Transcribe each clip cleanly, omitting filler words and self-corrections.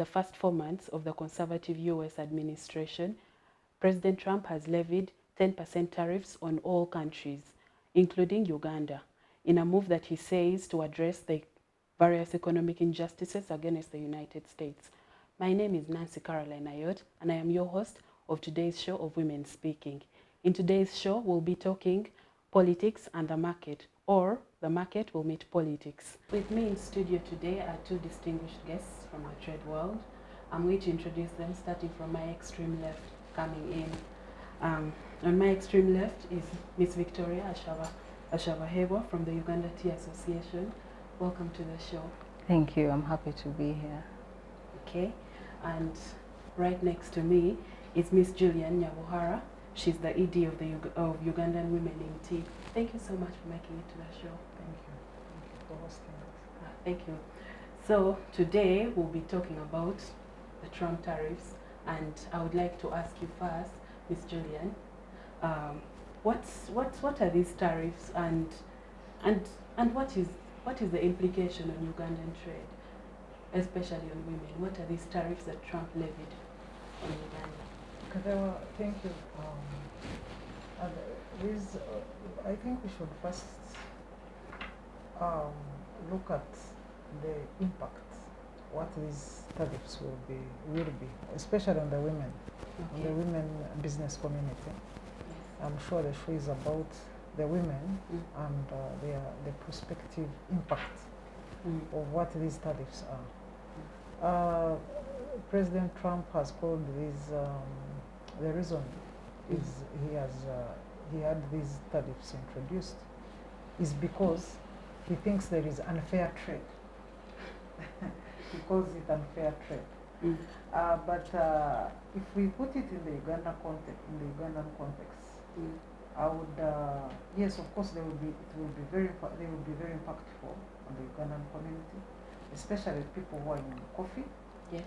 first 4 months of the conservative US administration, President Trump has levied 10% tariffs on all countries, including Uganda, in a move that he says to address the various economic injustices against the United States. My name is Nancy Caroline Ayot, and I am your host of today's show of Women Speaking. In today's show, we'll be talking politics and the market, or the market will meet politics. With me in studio today are two distinguished guests from the trade world. I'm going to introduce them, starting from my extreme left, coming in. On my extreme left is Miss Victoria Ashabahebwa from the Uganda Tea Association. Welcome to the show. Thank you. I'm happy to be here. Okay, and right next to me is Miss Julian Nyabuhara. She's the ED of Ugandan Women in Tea. Thank you so much for making it to the show. Thank you. Thank you for hosting us. Thank you. So today we'll be talking about the Trump tariffs, and I would like to ask you first, Miss Julian, what are these tariffs, and what is the implication on Ugandan trade, especially on women? What are these tariffs that Trump levied on Uganda? Thank you. I think we should first look at the impact, what these tariffs will be, especially on the women, on the women business community. Yes. I'm sure the show is about the women and the prospective impact of what these tariffs are. President Trump has called these, the reason is he had these tariffs introduced is because he thinks there is unfair trade. He calls it unfair trade. But if we put it in the Ugandan context, I would yes, of course, they will be very impactful on the Ugandan community, especially people who are in coffee. Yes.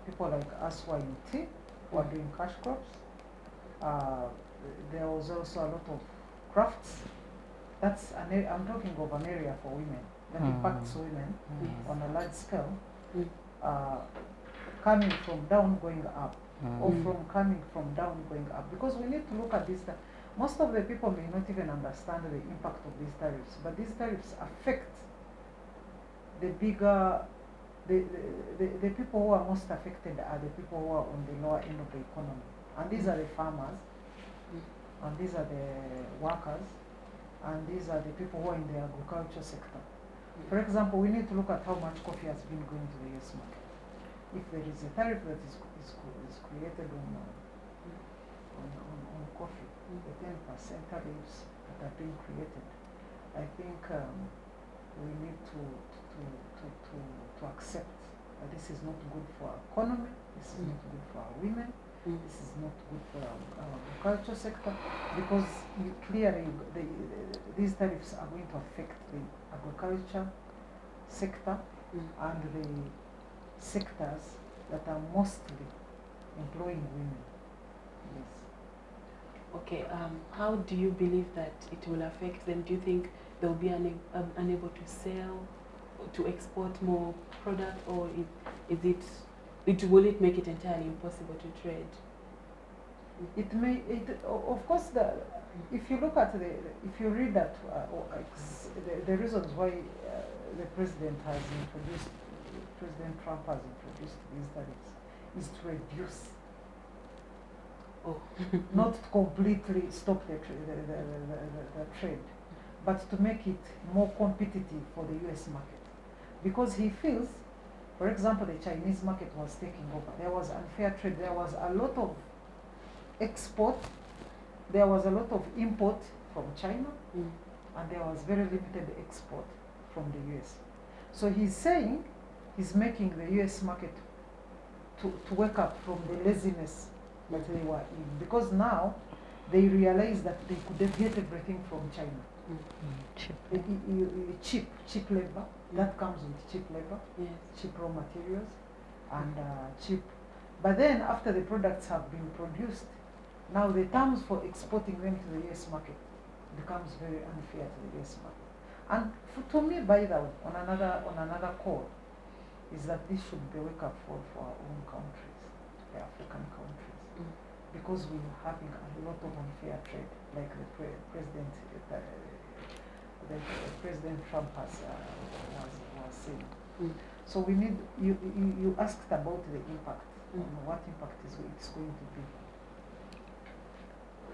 People like us who are in tea, who are doing cash crops. There was also a lot of crafts. I'm talking of an area for women that impacts women on a large scale, coming from down going up, or from coming from down going up. Because we need to look at this. Most of the people may not even understand the impact of these tariffs, but these tariffs affect the bigger. The people who are most affected are the people who are on the lower end of the economy. And these are the farmers, and these are the workers, and these are the people who are in the agriculture sector. For example, we need to look at how much coffee has been going to the US market. If there is a tariff that is created on coffee, the 10% tariffs that are being created, I think we need to accept that this is not good for our economy, this is not good for our women, this is not good for our agriculture sector, because clearly these tariffs are going to affect the agriculture sector and the sectors that are mostly employing women. Yes. Okay, how do you believe that it will affect them? Do you think they'll be unable to sell, to export more product, or will it make it entirely impossible to trade? It may. Of course, if you look at if you read that, the reasons why President Trump has introduced these tariffs is to reduce. Not to completely stop the trade, but to make it more competitive for the US market. Because he feels, for example, the Chinese market was taking over. There was unfair trade. There was a lot of export. There was a lot of import from China, and there was very limited export from the US. So he's saying he's making the US market to wake up from the laziness that they were in, because now they realize that they could get everything from China. Cheap labor, that comes with cheap labor, cheap raw materials, and cheap. But then after the products have been produced, now the terms for exporting them to the US market becomes very unfair to the US market. And to me, by the way, on another call, is that this should be a wake-up for our own countries, the African countries, because we are having a lot of unfair trade, like the President Trump was saying. So we need, you asked about the impact, what impact it's going to be.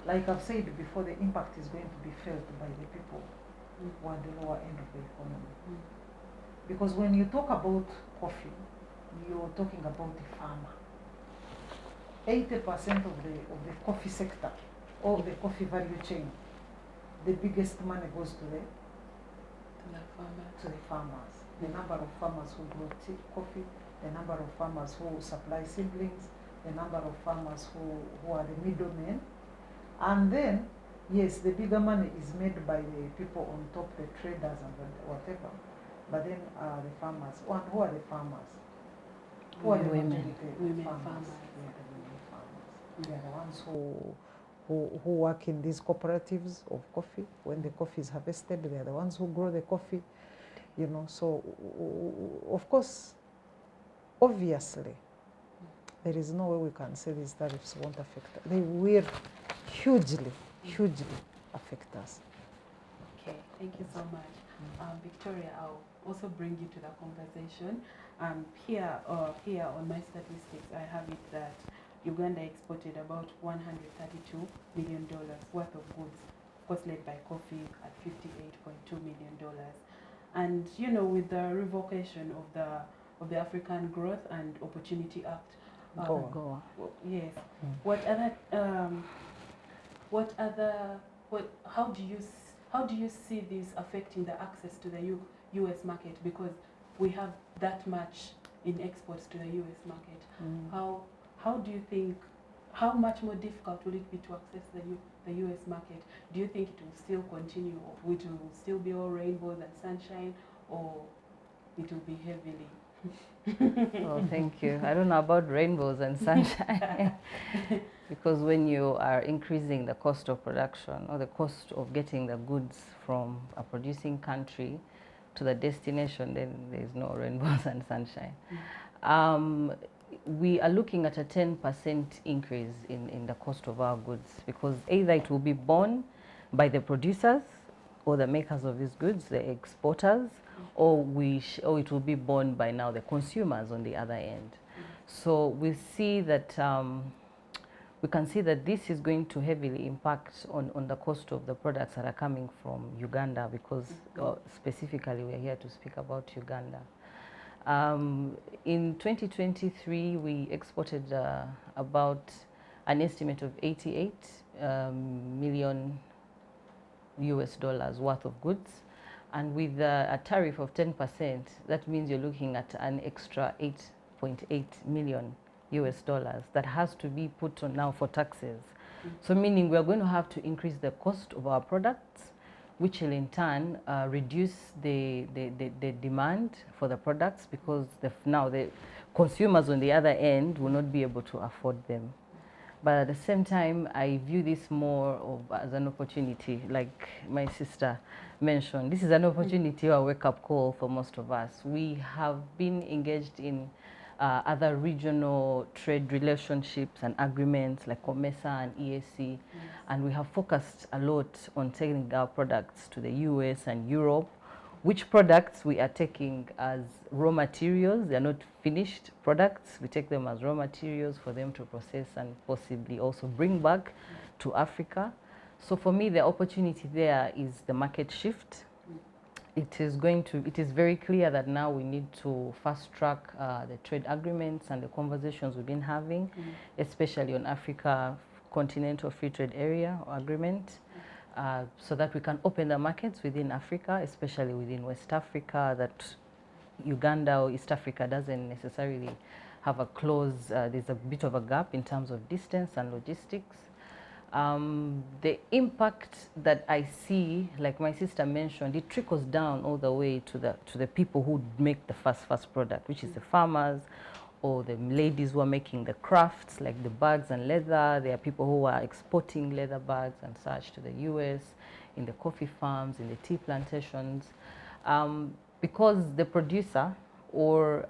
Like I've said before, the impact is going to be felt by the people who are at the lower end of the economy. Because when you talk about coffee, you're talking about the farmer. 80% of the coffee sector, or the coffee value chain, the biggest money goes to the farmers. The number of farmers who grow coffee, the number of farmers who supply seedlings, the number of farmers who are the middlemen. And then, yes, the bigger money is made by the people on top, the traders and whatever. But then the farmers. And who are the farmers? Who are the women farmers? They are the ones who work in these cooperatives of coffee. When the coffee is harvested, they are the ones who grow the coffee. You know, so of course, obviously, there is no way we can say these tariffs won't affect us. They will hugely affect us. Okay, thank you so much. Victoria, I'll also bring you to the conversation. Here on my statistics, I have it that Uganda exported about $132 million worth of goods, of course led by coffee at $58.2 million. And you know, with the revocation of the African Growth and Opportunity Act, yes. How do you see this affecting the access to the U.S. market? Because we have that much in exports to the U.S. market. How do you think? How much more difficult will it be to access the U.S. market? Do you think it will still continue, or it will still be all rainbows and sunshine, or it will be heavily? Well, thank you. I don't know about rainbows and sunshine. Because when you are increasing the cost of production or the cost of getting the goods from a producing country to the destination, then there is no rainbows and sunshine. We are looking at a 10% increase in the cost of our goods, because either it will be borne by the producers or the makers of these goods, the exporters, or it will be borne by now the consumers on the other end. So we see that we can see that this is going to heavily impact on the cost of the products that are coming from Uganda, because specifically we are here to speak about Uganda. In 2023, we exported about an estimate of 88 million US dollars worth of goods. And with a tariff of 10%, that means you're looking at an extra 8.8 million US dollars that has to be put on now for taxes. So meaning we're going to have to increase the cost of our products, which will in turn reduce the demand for the products, because now the consumers on the other end will not be able to afford them. But at the same time, I view this more as an opportunity, like my sister mentioned. This is an opportunity or a wake-up call for most of us. We have been engaged in other regional trade relationships and agreements like COMESA and EAC, and we have focused a lot on taking our products to the US and Europe. Which products we are taking as raw materials? They are not finished products. We take them as raw materials for them to process and possibly also bring back to Africa. So for me, the opportunity there is the market shift. It is very clear that now we need to fast track the trade agreements and the conversations we've been having, especially on Africa Continental Free Trade Area or Agreement, so that we can open the markets within Africa, especially within West Africa, that Uganda or East Africa doesn't necessarily have a close, there's a bit of a gap in terms of distance and logistics. The impact that I see, like my sister mentioned, it trickles down all the way to the people who make the first product, which is the farmers or the ladies who are making the crafts, like the bags and leather. There are people who are exporting leather bags and such to the US, in the coffee farms, in the tea plantations. Because the producer or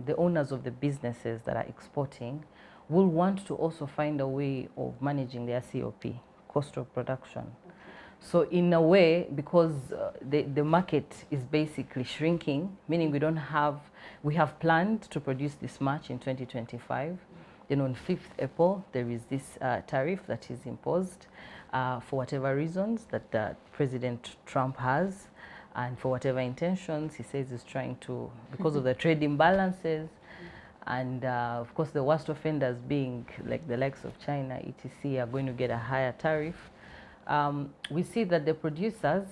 the owners of the businesses that are exporting will want to also find a way of managing their COP, cost of production. So in a way, because the market is basically shrinking, meaning we have planned to produce this much in 2025. Then on 5th April, there is this tariff that is imposed for whatever reasons that President Trump has, and for whatever intentions he says he's trying to, because of the trade imbalances, and of course the worst offenders being like the likes of China, etc., are going to get a higher tariff. We see that the producers,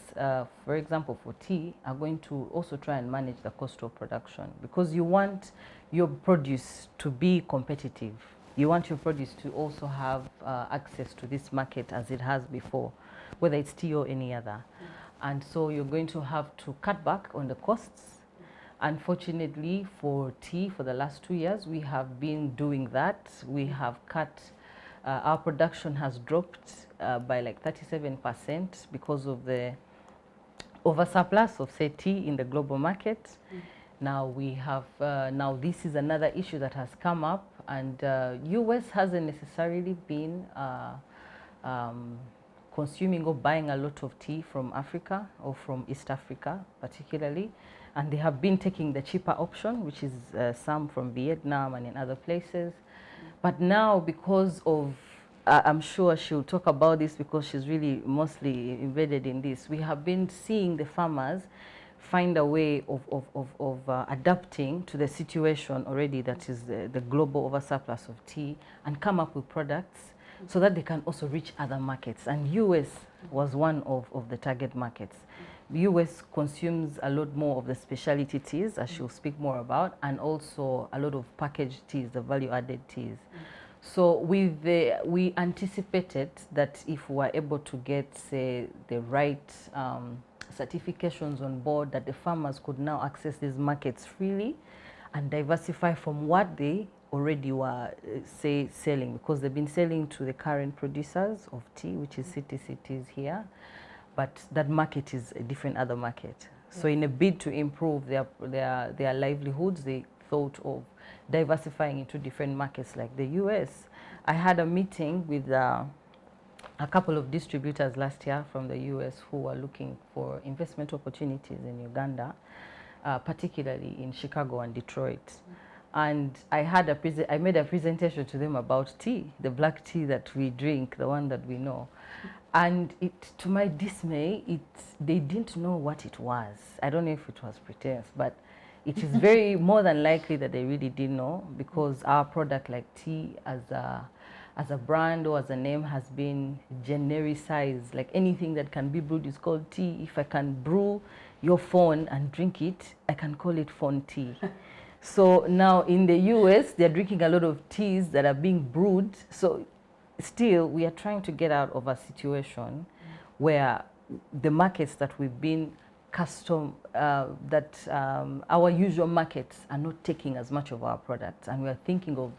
for example, for tea, are going to also try and manage the cost of production, because you want your produce to be competitive. You want your produce to also have access to this market as it has before, whether it's tea or any other. And so you're going to have to cut back on the costs. Unfortunately, for tea, for the last 2 years, we have been doing that. We have cut, our production has dropped by like 37% because of the oversurplus of, say, tea in the global market. Now we have, now this is another issue that has come up, and US hasn't necessarily been consuming or buying a lot of tea from Africa or from East Africa particularly, and they have been taking the cheaper option, which is some from Vietnam and in other places. But now, because of, I'm sure she'll talk about this because she's really mostly embedded in this, we have been seeing the farmers find a way of adapting to the situation already that is the global oversurplus of tea, and come up with products so that they can also reach other markets. And US was one of the target markets. US consumes a lot more of the specialty teas, as she'll speak more about, and also a lot of packaged teas, the value-added teas. So we anticipated that if we were able to get, say, the right certifications on board, that the farmers could now access these markets freely and diversify from what they already were, say, selling, because they've been selling to the current producers of tea, which is CTC Teas here, but that market is a different other market. So in a bid to improve their livelihoods, they thought of diversifying into different markets like the US. I had a meeting with a couple of distributors last year from the US who were looking for investment opportunities in Uganda, particularly in Chicago and Detroit. And I made a presentation to them about tea, the black tea that we drink, the one that we know. And to my dismay, they didn't know what it was. I don't know if it was pretense, but it is very more than likely that they really didn't know, because our product, like tea as a brand or as a name, has been genericized. Like anything that can be brewed is called tea. If I can brew your phone and drink it, I can call it phone tea. So now in the US, they're drinking a lot of teas that are being brewed. So still, we are trying to get out of a situation where the markets that we've been our usual markets are not taking as much of our products, and we are thinking of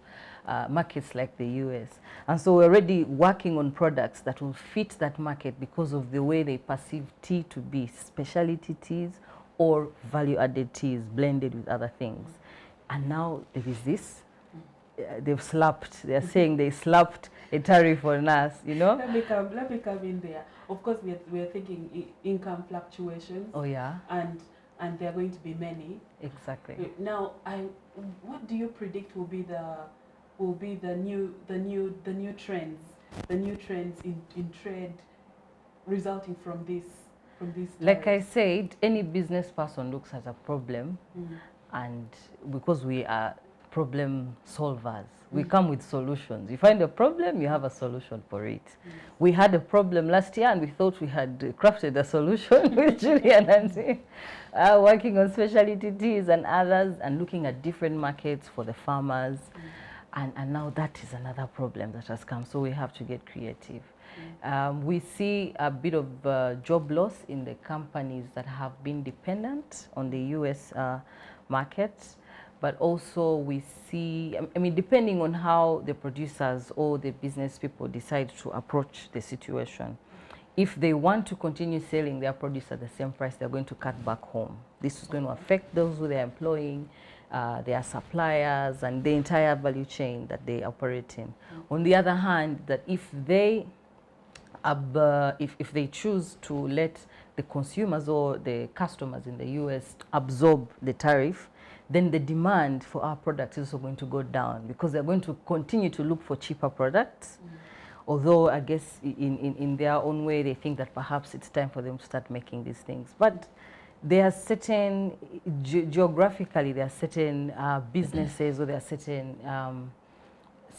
markets like the US. And so we're already working on products that will fit that market because of the way they perceive tea to be, specialty teas or value-added teas blended with other things. And now there is this, they're saying they slapped a tariff on us, you know? Let me come in there. Of course, we're thinking income fluctuations. Oh yeah. And there are going to be many. Exactly. Now, what do you predict will be the new trends in trade resulting from this Like I said, any business person looks at a problem, and because we are problem solvers, we come with solutions. You find a problem, you have a solution for it. We had a problem last year, and we thought we had crafted a solution with Julia and Nancy, working on specialty teas and others, and looking at different markets for the farmers. And now that is another problem that has come, so we have to get creative. We see a bit of job loss in the companies that have been dependent on the US market. But also we see, I mean, depending on how the producers or the business people decide to approach the situation. if they want to continue selling their produce at the same price, they're going to cut back home. This is going to affect those who they're employing, their suppliers, and the entire value chain that they operate in. On the other hand, that if they choose to let the consumers or the customers in the US absorb the tariff, then the demand for our products is also going to go down, because they're going to continue to look for cheaper products. Although I guess in their own way they think that perhaps it's time for them to start making these things. But there are certain, geographically, there are certain businesses, or there are certain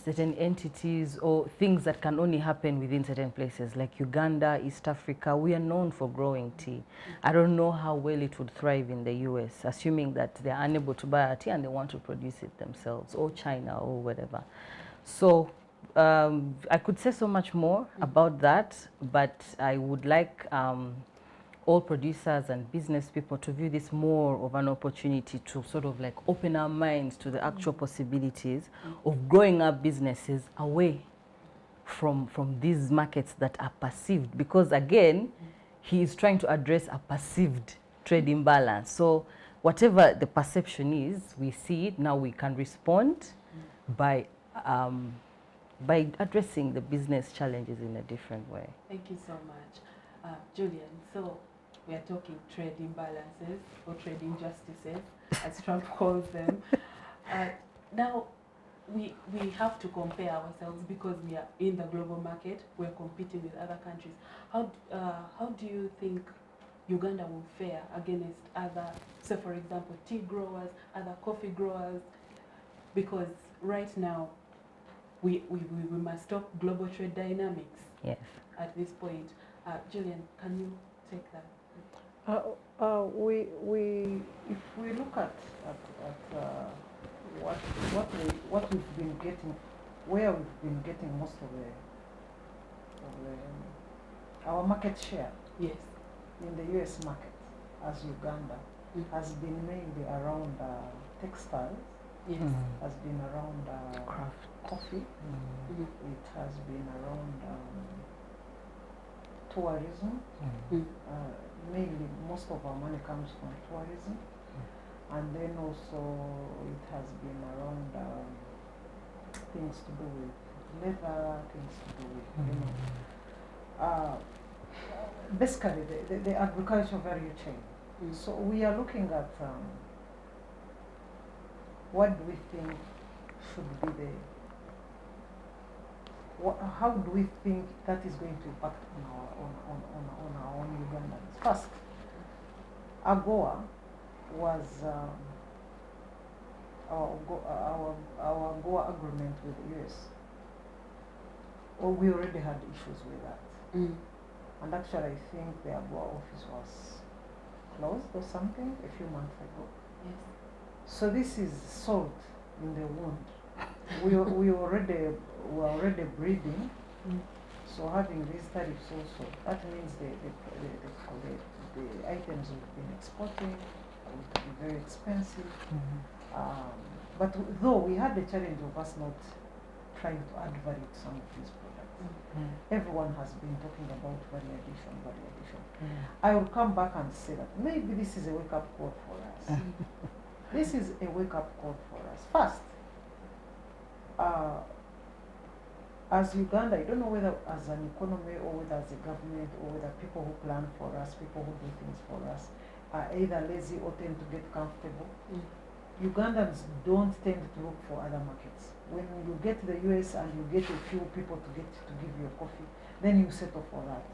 certain entities or things that can only happen within certain places, like Uganda, East Africa. We are known for growing tea. I don't know how well it would thrive in the US, assuming that they're unable to buy our tea and they want to produce it themselves, or China, or whatever. So I could say so much more about that, but I would like all producers and business people to view this more of an opportunity to sort of like open our minds to the actual possibilities of growing our businesses away from these markets that are perceived, because again, he is trying to address a perceived trade imbalance. So whatever the perception is, we see it, now we can respond by addressing the business challenges in a different way. Thank you so much. Julian, so we are talking trade imbalances or trade injustices, as Trump calls them. Now, we have to compare ourselves because we are in the global market, we're competing with other countries. How do you think Uganda will fare against other, so for example, tea growers, other coffee growers? Because right now, we must talk global trade dynamics. Yes. At this point. Julian, can you take that? If we look at what we've been getting, where we've been getting most of our market share, yes, in the US market as Uganda, has been mainly around textiles. Yes. Has been around Craft. coffee. It has been around tourism. Mainly, most of our money comes from tourism. And then also it has been around things to do with leather, things to do with, basically the agricultural value chain. So we are looking at what do we think should be how do we think that is going to impact on our own Ugandans? First, AGOA was our AGOA agreement with the US. Well, we already had issues with that. And actually I think the AGOA office was closed or something a few months ago. Yes. So this is salt in the wound. we were already breathing. So having these tariffs also, that means the items we've been exporting will be very expensive. But though we had the challenge of us not trying to add value to some of these products, everyone has been talking about value addition. I will come back and say that maybe this is a wake-up call for us. This is a wake-up call for us. First, as Uganda, I don't know whether as an economy or whether as a government or whether people who plan for us, people who do things for us, are either lazy or tend to get comfortable. Ugandans don't tend to look for other markets. When you get to the US and you get a few people to give you a coffee, then you settle for that.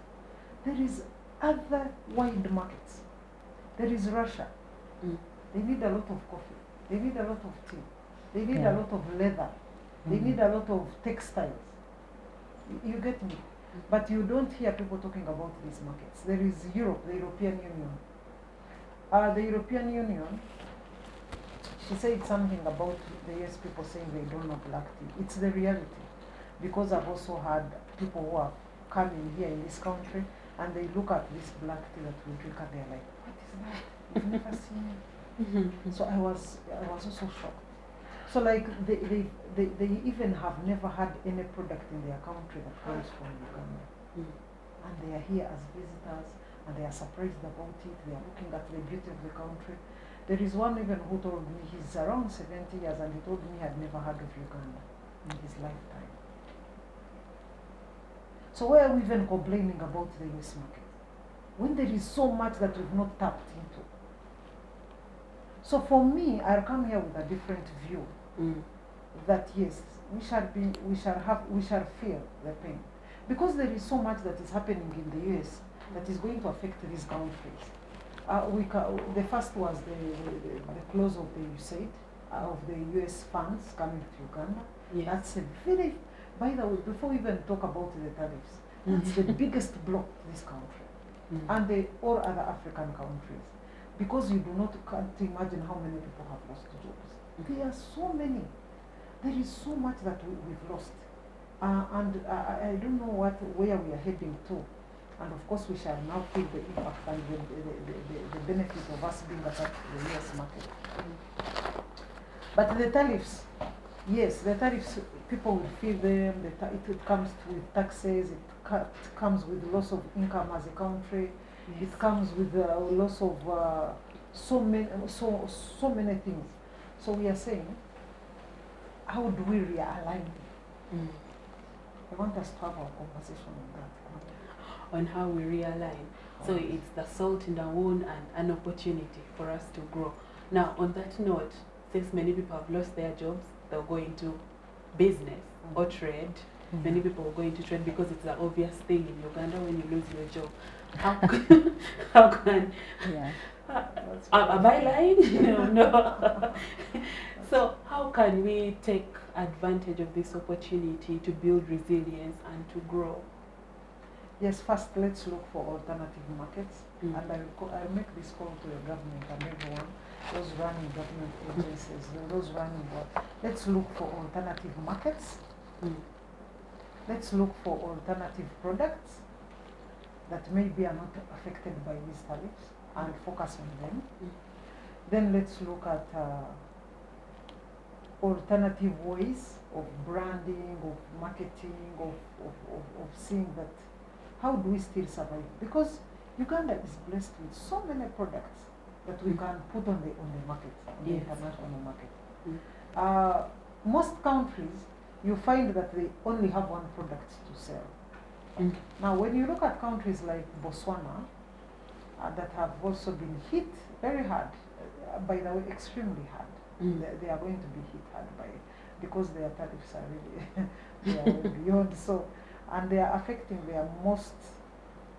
There is other wide markets. There is Russia. They need a lot of coffee. They need a lot of tea. They need a lot of leather. They need a lot of textiles. You get me? But you don't hear people talking about these markets. There is Europe, the European Union. The European Union, she said something about the US people saying they don't know black tea. It's the reality. Because I've also had people who are coming here in this country and they look at this black tea that we drink and they're like, what is that? I've never seen it. So I was also shocked. So like they even have never had any product in their country that comes from Uganda. and they are here as visitors, and they are surprised about it. They are looking at the beauty of the country. There is one even who told me he's around 70 years, and he told me he had never heard of Uganda in his lifetime. So why are we even complaining about the US market when there is so much that we've not tapped into? So for me, I'll come here with a different view. That yes, we shall feel the pain, because there is so much that is happening in the US that is going to affect these countries. The first was the close of the USAID, of the US funds coming to Uganda. Yes. That's a very, by the way, before we even talk about the tariffs, that's the biggest block to this country and all other African countries, because you can't imagine how many people have lost jobs. There are so many. There is so much that we've lost, and I don't know where we are heading to. And of course, we shall now feel the impact and the benefit of us being attached to the US market. But the tariffs, yes, the tariffs, people will feel them. It comes with taxes, it comes with loss of income as a country, yes. It comes with loss of so many things. So we are saying, how do we realign? I want us to have a conversation on that. On how we realign. So it's the salt in the wound and an opportunity for us to grow. Now, on that note, since many people have lost their jobs, they'll go into business or trade. Many people will go into trade because it's the obvious thing in Uganda when you lose your job. How can Yeah. am I lying? No. So how can we take advantage of this opportunity to build resilience and to grow? Yes, first let's look for alternative markets, and I'll make this call to the government and everyone, those running government agencies, those running what. Let's look for alternative markets. Let's look for alternative products that maybe are not affected by these tariffs and focus on them. Then let's look at alternative ways of branding, of marketing, of seeing that how do we still survive? Because Uganda is blessed with so many products that we can put on the market, on the international market. Most countries, you find that they only have one product to sell. Now, when you look at countries like Botswana, that have also been hit very hard, by the way, extremely hard. They are going to be hit hard by it because their tariffs are really they are beyond so. And they are affecting their most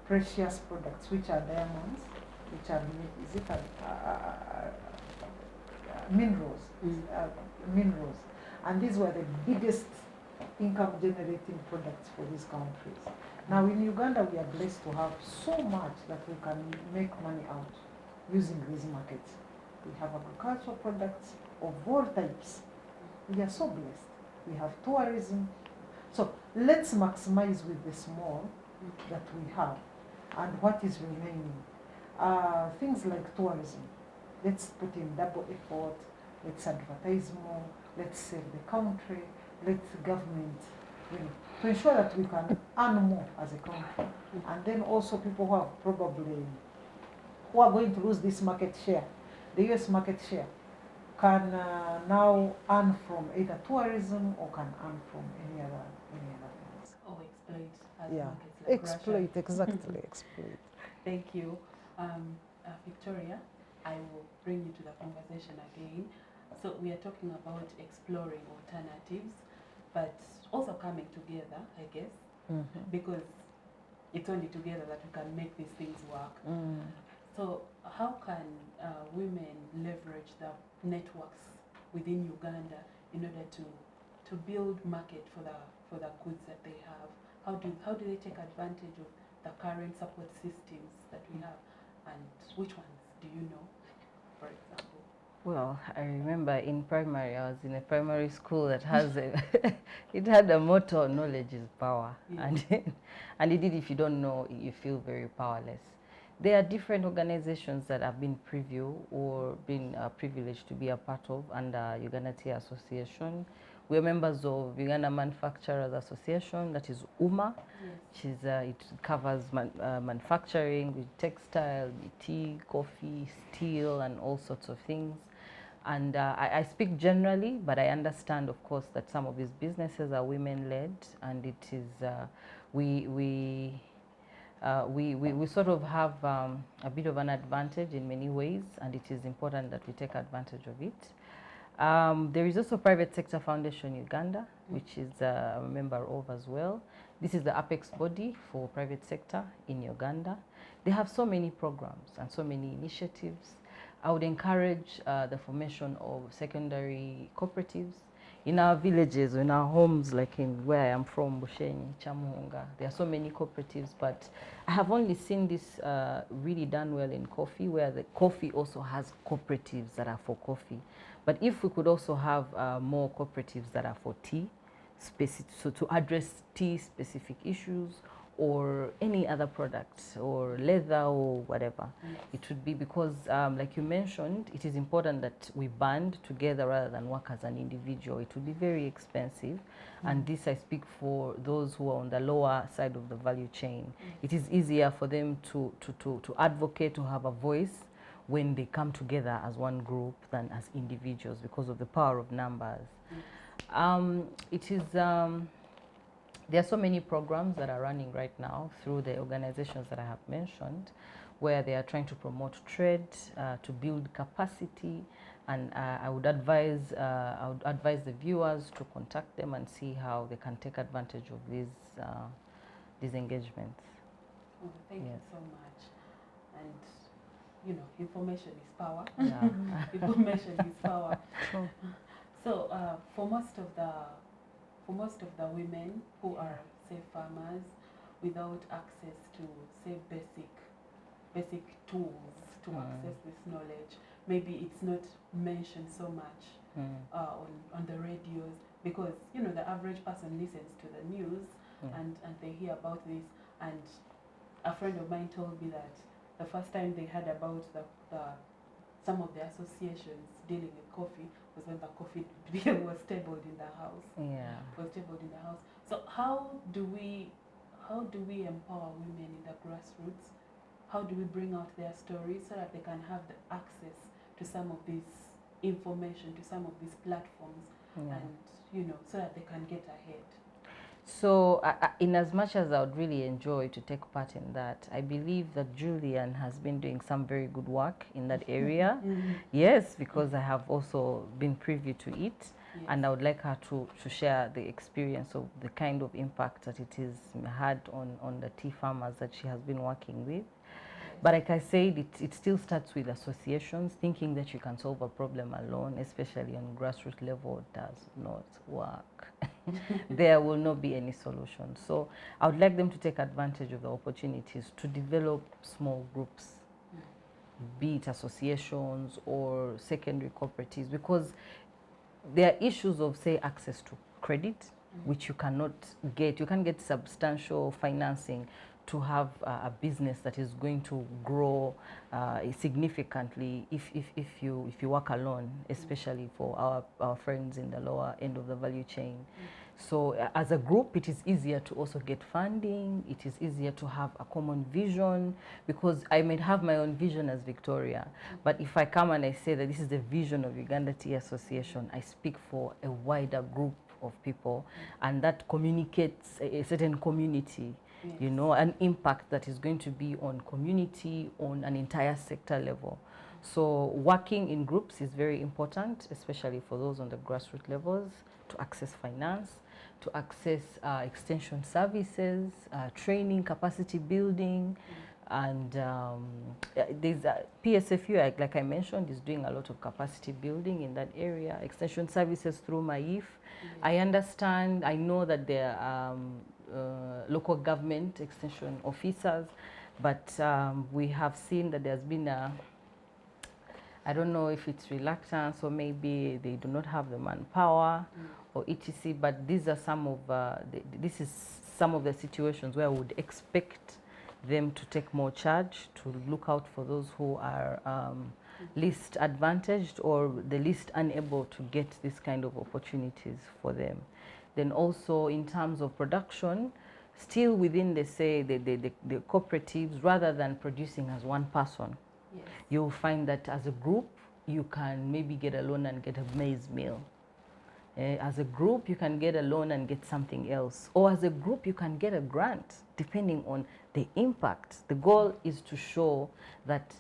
precious products, which are diamonds, which are minerals, minerals. And these were the biggest income generating products for these countries. Now in Uganda, we are blessed to have so much that we can make money out using these markets. We have agricultural products of all types. We are so blessed. We have tourism. So let's maximize with the small that we have and what is remaining. Things like tourism. Let's put in double effort. Let's advertise more. Let's save the country. Let the government, to ensure that we can earn more as a country. And then also people who are going to lose this market share, the US market share, can now earn from either tourism or can earn from any other things. Or exploit as Yeah, markets like exploit, Russia. exactly, exploit. Thank you. Victoria, I will bring you to the conversation again. So we are talking about exploring alternatives, but also coming together, I guess, because it's only together that we can make these things work. So how can women leverage the networks within Uganda in order to build market for the goods that they have? How do they take advantage of the current support systems that we have, and which ones do you know, for example? Well, I remember in primary, I was in a primary school that has it had a motto, knowledge is power. Yeah. And indeed, if you don't know, you feel very powerless. There are different organizations that have been preview or been privileged to be a part of under Uganda Tea Association. we're members of Uganda Manufacturers Association, that is UMA, which is, it covers manufacturing with textile, tea, coffee, steel, and all sorts of things. And I speak generally, but I understand, of course, that some of these businesses are women-led, and it is, we sort of have a bit of an advantage in many ways, and it is important that we take advantage of it. There is also Private Sector Foundation Uganda, which is I'm a member of as well. This is the apex body for private sector in Uganda. They have so many programs and so many initiatives. I would encourage the formation of secondary cooperatives in our villages, in our homes, like in where I am from, Bushenyi, Chamuhunga. There are so many cooperatives, but I have only seen this really done well in coffee, where the coffee also has cooperatives that are for coffee. But if we could also have more cooperatives that are for tea, so to address tea-specific issues, or any other products, or leather, or whatever. It would be because, like you mentioned, it is important that we band together rather than work as an individual. It would be very expensive, and this I speak for those who are on the lower side of the value chain. It is easier for them to advocate, to have a voice when they come together as one group than as individuals, because of the power of numbers. There are so many programs that are running right now through the organizations that I have mentioned, where they are trying to promote trade, to build capacity, and I would advise the viewers to contact them and see how they can take advantage of these engagements. Oh, thank you so much. And you know, information is power. Yeah. Information is power. So for most of the women who are, say, farmers, without access to, say, basic tools to access this knowledge, maybe it's not mentioned so much on the radios, because you know the average person listens to the news and they hear about this. And a friend of mine told me that the first time they heard about some of the associations dealing with coffee was when the coffee bill was tabled in the house. Yeah. Was tabled in the house. So how do we empower women in the grassroots? How do we bring out their stories so that they can have the access to some of this information, to some of these platforms, and you know, so that they can get ahead? So in as much as I would really enjoy to take part in that, I believe that Julian has been doing some very good work in that area. Yes, because I have also been privy to it, and I would like her to share the experience of the kind of impact that it has had on the tea farmers that she has been working with. But like I said, it still starts with associations. Thinking that you can solve a problem alone, especially on grassroots level, does not work. There will not be any solution. So I would like them to take advantage of the opportunities to develop small groups, be it associations or secondary cooperatives, because there are issues of, say, access to credit, which you cannot get. You can't get substantial financing to have a business that is going to grow significantly if you work alone, especially for our friends in the lower end of the value chain. So as a group, it is easier to also get funding. It is easier to have a common vision, because I may have my own vision as Victoria, but if I come and I say that this is the vision of Uganda Tea Association, I speak for a wider group of people, and that communicates a certain community. You know, an impact that is going to be on community, on an entire sector level. So working in groups is very important, especially for those on the grassroots levels, to access finance, to access extension services, training, capacity building, and there's PSFU, like I mentioned, is doing a lot of capacity building in that area. Extension services through MAIF. I understand, I know that there are local government extension officers, but we have seen that there's been I don't know if it's reluctance or maybe they do not have the manpower or etc. But these are some of this is some of the situations where I would expect them to take more charge, to look out for those who are least advantaged or the least unable to get this kind of opportunities for them. Then also in terms of production, still within the cooperatives, rather than producing as one person, yes, you'll find that as a group, you can maybe get a loan and get a maize meal. As a group, you can get a loan and get something else. Or as a group, you can get a grant, depending on the impact. The goal is to show that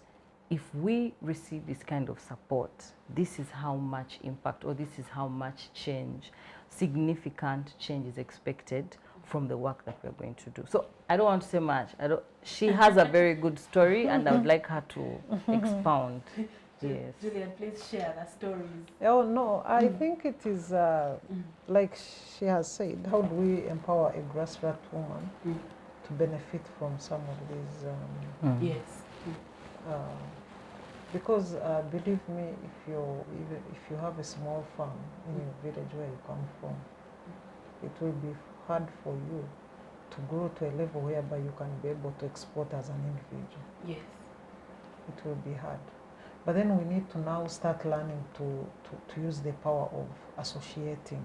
if we receive this kind of support, this is how much impact, or this is how much change, significant change is expected from the work that we're going to do. So I don't want to say much. She has a very good story, and I would like her to expound. Yes. Julian, please share the stories. Oh, no, I think it is, like she has said, how do we empower a grassroots woman to benefit from some of these? Yes. Because believe me, if you have a small farm in your village where you come from, it will be hard for you to grow to a level whereby you can be able to export as an individual. Yes. It will be hard. But then we need to now start learning to use the power of associating.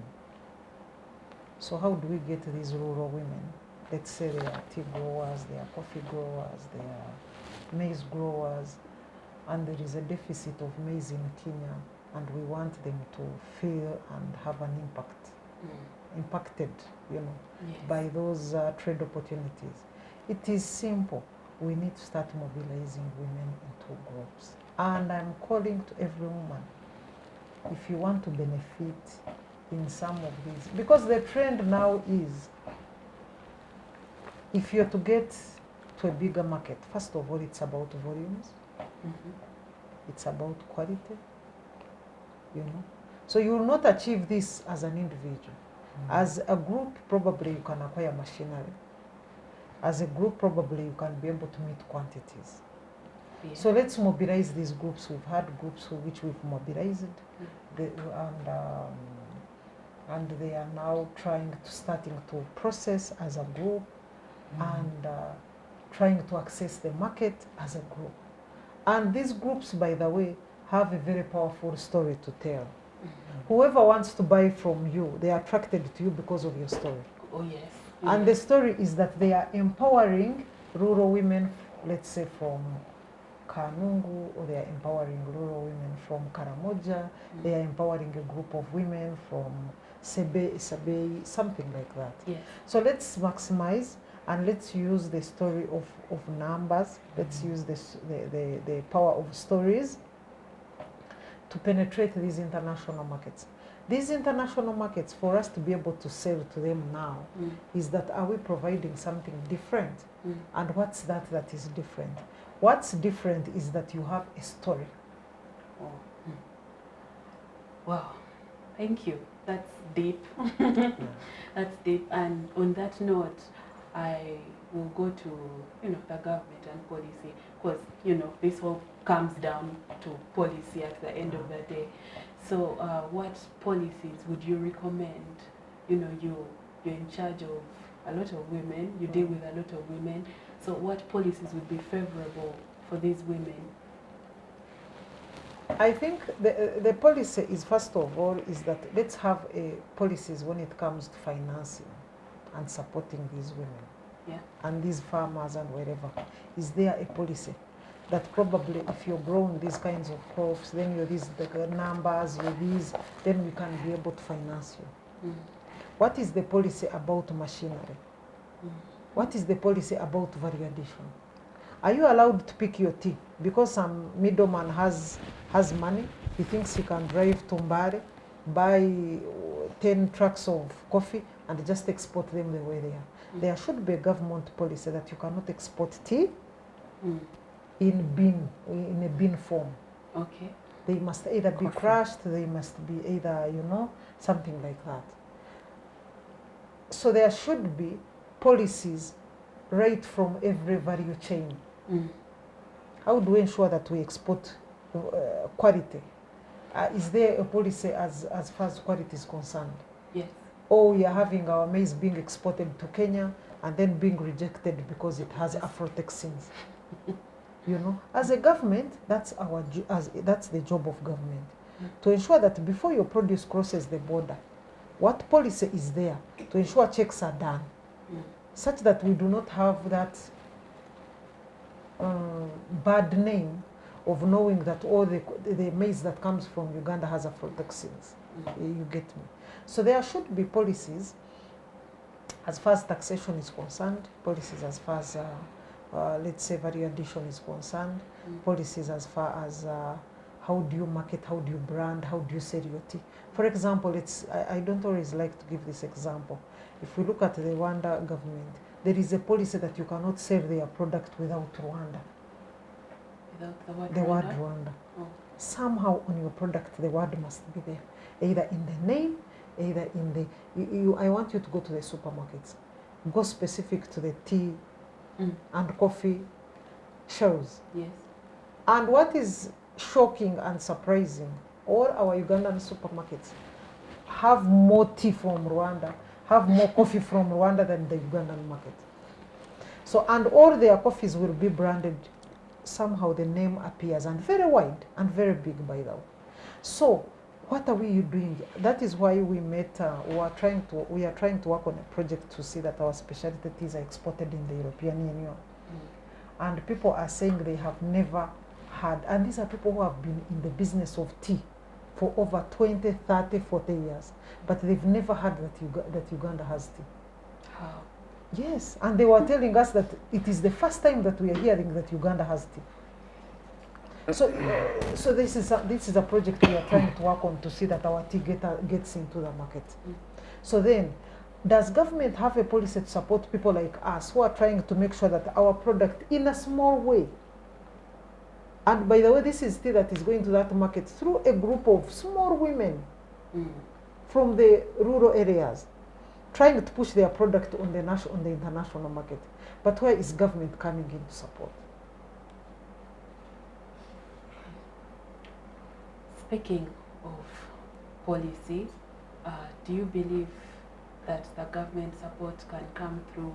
So how do we get these rural women? Let's say they are tea growers, they are coffee growers, they are maize growers, and there is a deficit of maize in Kenya, and we want them to feel and have an impact, impacted, yes, by those trade opportunities. It is simple. We need to start mobilizing women into groups. And I'm calling to every woman, if you want to benefit in some of these, because the trend now is, if you're to get to a bigger market, first of all, it's about volumes, it's about quality, So you will not achieve this as an individual. As a group, probably you can acquire machinery. As a group, probably you can be able to meet quantities. Yeah. So let's mobilize these groups. We've had groups which we've mobilized, and they are now starting to process as a group, and trying to access the market as a group. And these groups, by the way, have a very powerful story to tell. Whoever wants to buy from you, they are attracted to you because of your story. Oh, yes. And the story is that they are empowering rural women, let's say from Kanungu, or they are empowering rural women from Karamoja, they are empowering a group of women from Sabei, something like that. Yes. So let's maximize, and let's use the story of numbers, let's use the power of stories to penetrate these international markets. These international markets, for us to be able to sell to them now, is that are we providing something different? And what's that is different? What's different is that you have a story. Oh. Wow, thank you. That's deep. That's deep. And on that note, I will go to the government and policy, because this all comes down to policy at the end of the day. So what policies would you recommend? You're in charge of a lot of women, you deal with a lot of women. So what policies would be favorable for these women? I think the policy is, first of all, is that let's have policies when it comes to financing and supporting these women, and these farmers and wherever. Is there a policy that probably if you're growing these kinds of crops, then you're the numbers, you're these, then we can be able to finance you. What is the policy about machinery? What is the policy about value addition? Are you allowed to pick your tea? Because some middleman has money, he thinks he can drive to Mbare, buy 10 trucks of coffee and just export them the way they are. There should be a government policy that you cannot export tea in a bin form. Okay. They must either be crushed, they must be either, something like that. So there should be policies right from every value chain. How do we ensure that we export quality? Is there a policy as far as quality is concerned? Yes. Or we are having our maize being exported to Kenya, and then being rejected because it has aflatoxins. You know, as a government, that's the job of government, to ensure that before your produce crosses the border, what policy is there to ensure checks are done, such that we do not have that bad name of knowing that all the maize that comes from Uganda has aflatoxins. You get me? So there should be policies as far as taxation is concerned, policies as far as let's say value addition is concerned, policies as far as how do you market, how do you brand, how do you sell your tea. For example, I don't always like to give this example. If we look at the Rwanda government, there is a policy that you cannot sell their product without Rwanda. Without the word Rwanda. Oh. Somehow on your product, the word must be there, either in the name, either in the. I want you to go to the supermarkets, go specific to the tea and coffee shelves. Yes. And what is shocking and surprising, all our Ugandan supermarkets have more tea from Rwanda, have more coffee from Rwanda than the Ugandan market. So, and all their coffees will be branded, somehow the name appears, and very wide and very big, by the way. So, what are we doing? That is why we met, we are trying to work on a project to see that our specialty teas are exported in the European Union. And people are saying they have never had, and these are people who have been in the business of tea for over 20, 30, 40 years, but they've never heard that Uganda has tea. How? Yes, and they were telling us that it is the first time that we are hearing that Uganda has tea. So this is a project we are trying to work on to see that our tea gets into the market. So then, does government have a policy to support people like us who are trying to make sure that our product, in a small way, and by the way, this is tea that is going to that market through a group of small women from the rural areas, trying to push their product on the international market. But where is government coming in to support? Speaking of policy, do you believe that the government support can come through,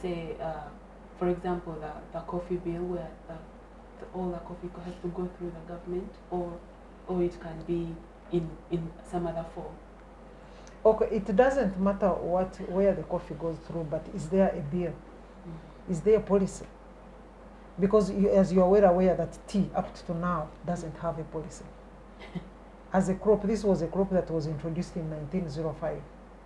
say, for example, the coffee bill, where all the coffee has to go through the government, or it can be in some other form? Okay, it doesn't matter where the coffee goes through, but is there a bill? Is there a policy? Because as you are well aware that tea up to now doesn't have a policy. As a crop, this was a crop that was introduced in 1905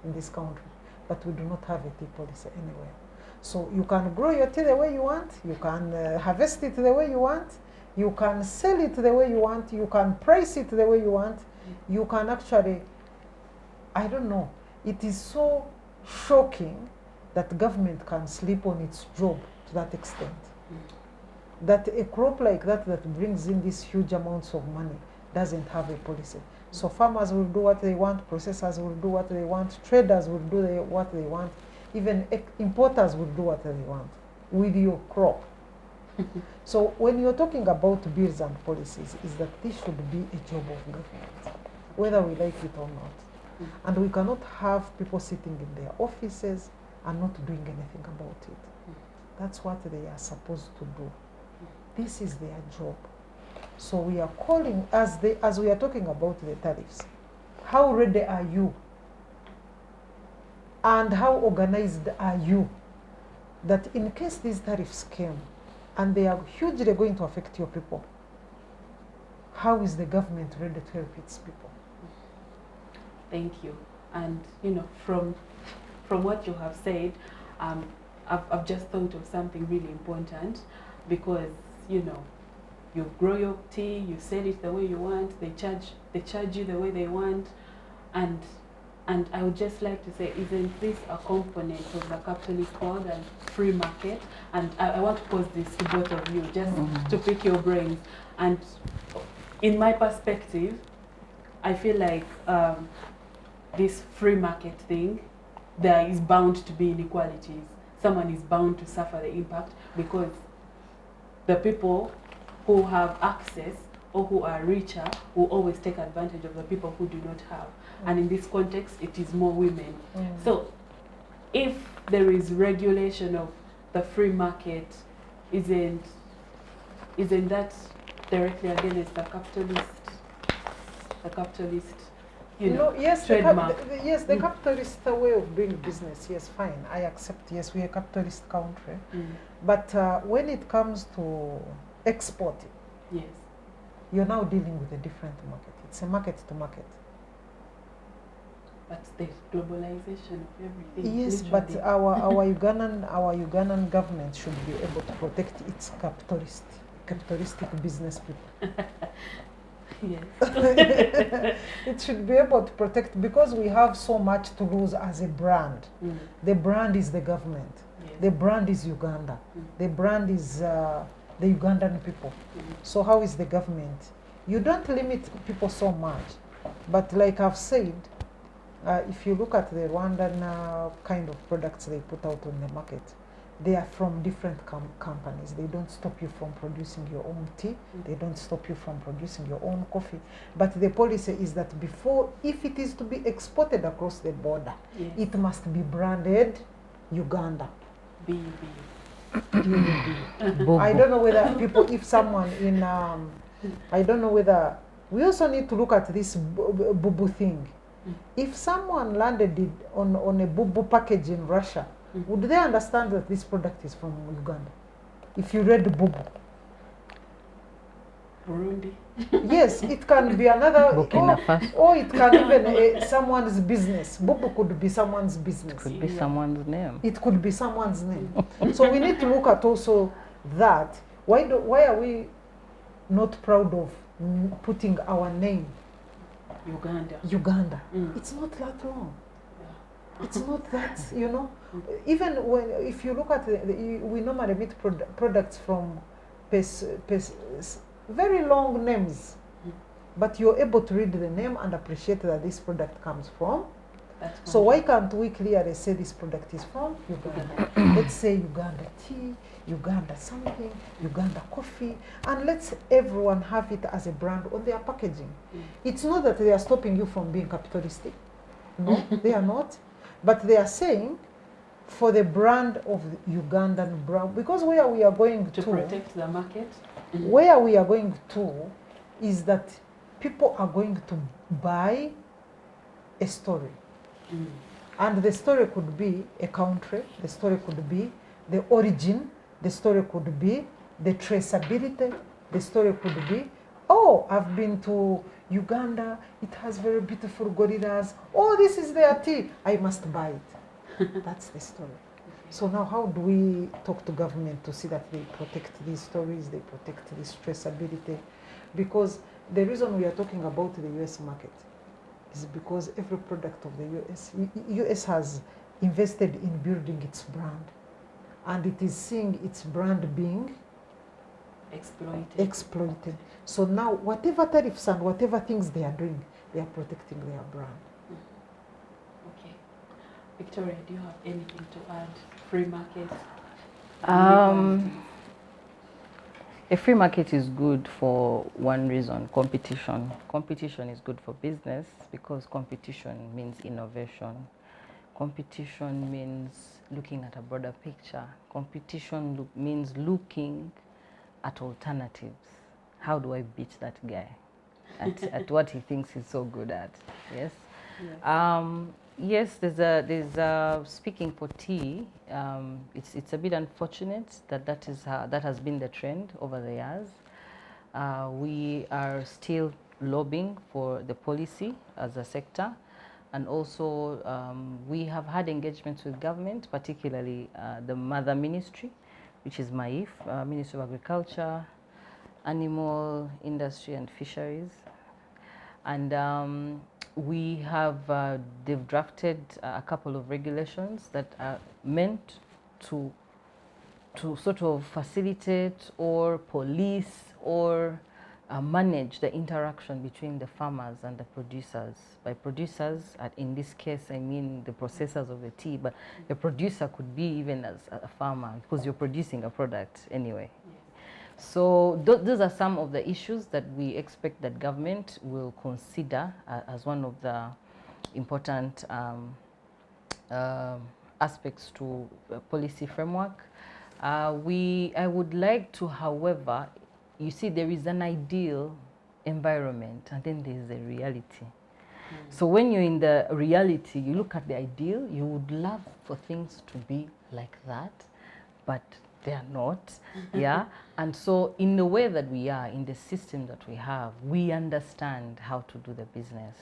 in this country, but we do not have a tea policy anywhere. So you can grow your tea the way you want, you can harvest it the way you want, you can sell it the way you want, you can price it the way you want, you can actually, I don't know, it is so shocking that government can sleep on its job to that extent. That a crop like that brings in these huge amounts of money doesn't have a policy. So farmers will do what they want, processors will do what they want, traders will do what they want, even importers will do what they want with your crop. So when you're talking about bills and policies, is that this should be a job of government, whether we like it or not. And we cannot have people sitting in their offices and not doing anything about it. That's what they are supposed to do. This is their job. So we are calling, as we are talking about the tariffs, how ready are you? And how organized are you that in case these tariffs came and they are hugely going to affect your people, how is the government ready to help its people? Thank you. And from what you have said, I've just thought of something really important, because you grow your tea, you sell it the way you want, they charge you the way they want, and I would just like to say, isn't this a component of the capitalist world and free market? And I want to pose this to both of you, just to pick your brains. And in my perspective, I feel like this free market thing, there is bound to be inequalities. Someone is bound to suffer the impact, because the people who have access or who are richer will always take advantage of the people who do not have. And in this context, it is more women. So if there is regulation of the free market, isn't that directly against the capitalist, you know, yes, trademark? yes, the capitalist way of doing business, yes, fine, I accept, yes, we're a capitalist country. But when it comes to exporting, Yes. you're now dealing with a different market. It's a market to market. But there's globalization of everything. Yes, literally. but our Ugandan government should be able to protect its capitalistic business people. Yes. It should be able to protect, because we have so much to lose as a brand. The brand is the government. Yes. The brand is Uganda. The brand is the Ugandan people. So how is the government? You don't limit people so much. But like I've said, if you look at the Rwandan kind of products they put out on the market, they are from different companies. They don't stop you from producing your own tea. They don't stop you from producing your own coffee. But the policy is that before, if it is to be exported across the border, Yes. it must be branded Uganda. B. I don't know whether people, if someone in, I don't know whether, we also need to look at this boo thing. If someone landed it on a boo package in Russia, would they understand that this product is from Uganda? If you read boo. Burundi. Yes, it can be another, Burkina Faso. or it can even someone's business. Boo could be someone's business. Could be someone's name. It could be someone's name. So we need to look at also that. Why are we not proud of putting our name Uganda? It's not that long. It's not that, you know. Even when, if you look at we normally meet products from very long names, but you're able to read the name and appreciate that this product comes from. So why can't we clearly say this product is from Uganda? Let's say Uganda tea, Uganda something, Uganda coffee, and let's everyone have it as a brand on their packaging. It's not that they are stopping you from being capitalistic. No, they are not. But they are saying for the brand of the Ugandan brand, because where we are going to protect the market. Where we are going to is that people are going to buy a story. And the story could be a country, the story could be the origin, the story could be the traceability, the story could be, oh, I've been to Uganda, it has very beautiful gorillas, oh, this is their tea, I must buy it. That's the story. So now how do we talk to government to see that they protect these stories, they protect this traceability? Because the reason we are talking about the US market is because every product of the US has invested in building its brand, and it is seeing its brand being exploited. So now whatever tariffs and whatever things they are doing, they are protecting their brand. Okay. Victoria, do you have anything to add? Free market? A free market is good for one reason: competition. Competition is good for business because competition means innovation. Competition means looking at a broader picture. Competition means looking at alternatives. How do I beat that guy at what he thinks he's so good at? Yes. Yes, there's a speaking for tea. It's a bit unfortunate that has been the trend over the years. We are still lobbying for the policy as a sector, and also we have had engagements with government, particularly the mother ministry, which is MAIF, Ministry of Agriculture, Animal Industry and Fisheries, and they've drafted a couple of regulations that are meant to sort of facilitate or police or manage the interaction between the farmers and the producers. By producers, in this case, I mean the processors of the tea, but the producer could be even as a farmer because you're producing a product anyway. So those are some of the issues that we expect that government will consider as one of the important aspects to policy framework. I would like to, however, you see, there is an ideal environment and then there is a reality. So when you're in the reality, you look at the ideal, you would love for things to be like that, but they are not, yeah? And so in the way that we are, in the system that we have, we understand how to do the business.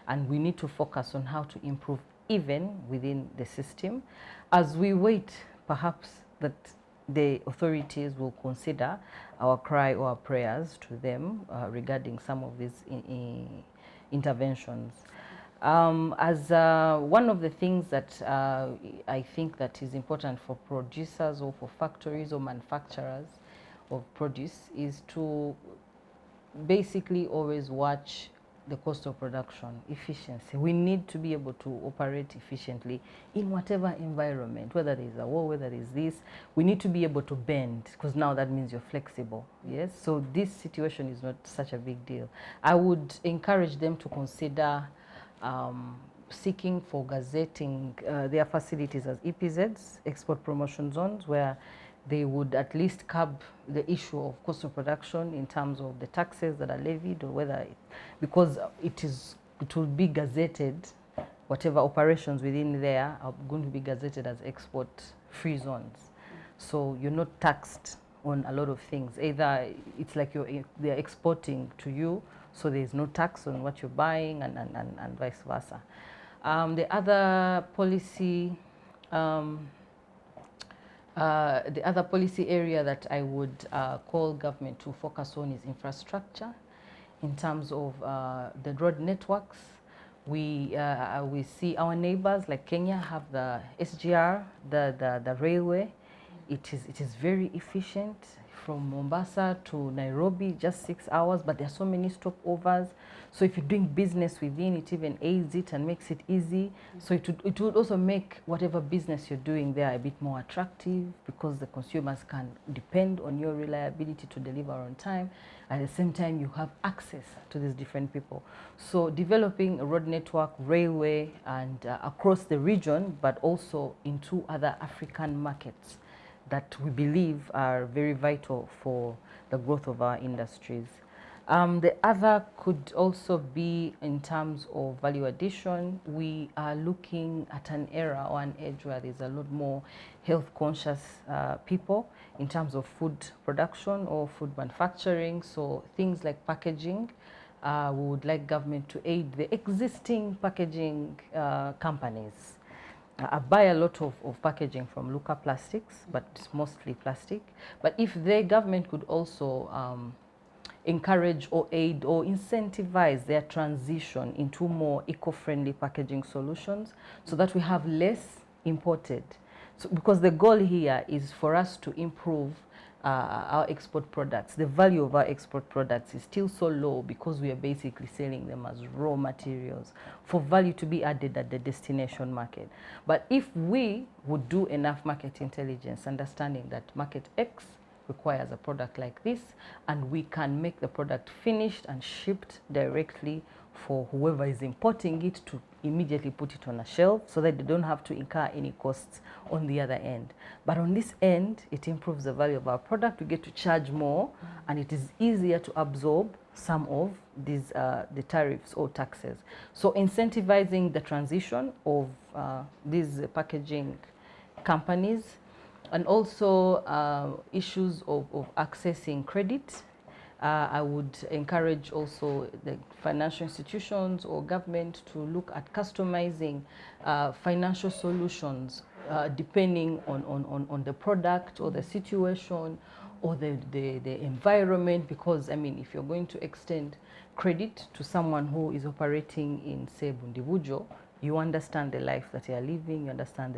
And we need to focus on how to improve even within the system as we wait, perhaps, that the authorities will consider our cry or our prayers to them regarding some of these interventions. As one of the things that I think that is important for producers or for factories or manufacturers of produce is to basically always watch the cost of production, efficiency. We need to be able to operate efficiently in whatever environment, whether there is a war, whether there is this. We need to be able to bend, because now that means you're flexible, yes? So this situation is not such a big deal. I would encourage them to consider seeking for gazetting their facilities as EPZs, export promotion zones, where they would at least curb the issue of cost of production in terms of the taxes that are levied, or whether, because it will be gazetted, whatever operations within there are going to be gazetted as export-free zones. So you're not taxed on a lot of things. Either it's like they're exporting to you, so there's no tax on what you're buying, and vice versa. The other policy area that I would call government to focus on is infrastructure. In terms of the road networks, we see our neighbors like Kenya have the SGR, the railway. It is very efficient. From Mombasa to Nairobi, just 6 hours, but there are so many stopovers. So if you're doing business within, it even aids it and makes it easy. So it would also make whatever business you're doing there a bit more attractive, because the consumers can depend on your reliability to deliver on time. At the same time, you have access to these different people. So developing a road network, railway, and across the region, but also into other African markets that we believe are very vital for the growth of our industries. The other could also be in terms of value addition. We are looking at an era or an age where there's a lot more health conscious people in terms of food production or food manufacturing. So things like packaging, we would like government to aid the existing packaging companies. I buy a lot of packaging from Luca Plastics, but it's mostly plastic. But if the government could also encourage or aid or incentivize their transition into more eco-friendly packaging solutions, so that we have less imported. So, because the goal here is for us to improve our export products. The value of our export products is still so low because we are basically selling them as raw materials for value to be added at the destination market. But if we would do enough market intelligence, understanding that market X requires a product like this, and we can make the product finished and shipped directly for whoever is importing it to immediately put it on a shelf, so that they don't have to incur any costs on the other end. But on this end, it improves the value of our product. We get to charge more, and it is easier to absorb some of these the tariffs or taxes. So incentivizing the transition of these packaging companies, and also issues of accessing credit. I would encourage also the financial institutions or government to look at customizing financial solutions depending on the product or the situation or the environment. Because, I mean, if you're going to extend credit to someone who is operating in, say, Bundibujo, you understand the life that they are living, you understand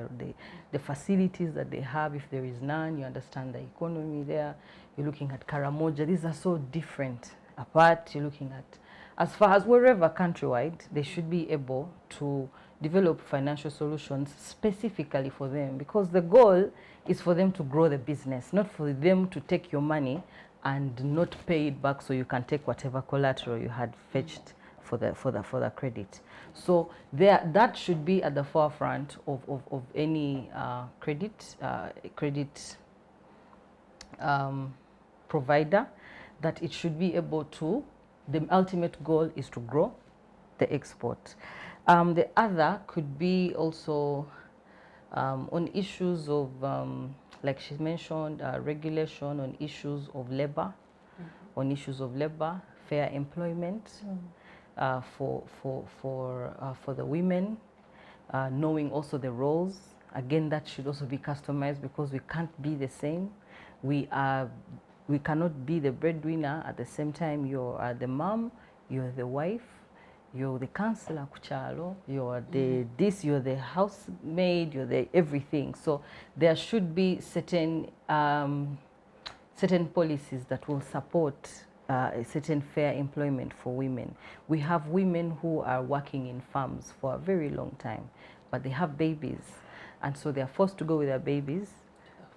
the facilities that they have, if there is none, you understand the economy there. You're looking at Karamoja, these are so different apart. You're looking at, as far as wherever countrywide, they should be able to develop financial solutions specifically for them, because the goal is for them to grow the business, not for them to take your money and not pay it back so you can take whatever collateral you had fetched for the credit. So that should be at the forefront of any credit provider, that it should be able to, the ultimate goal is to grow the export. The other could be also on issues of, like she mentioned, regulation on issues of labor, fair employment for the women, knowing also the roles. Again, that should also be customized, because we can't be the same. We cannot be the breadwinner at the same time. You're the mom, you're the wife, you're the counselor kuchalo, you're the this, you're the housemaid, you're the everything. So there should be certain policies that will support a certain fair employment for women. We have women who are working in farms for a very long time, but they have babies, and so they are forced to go with their babies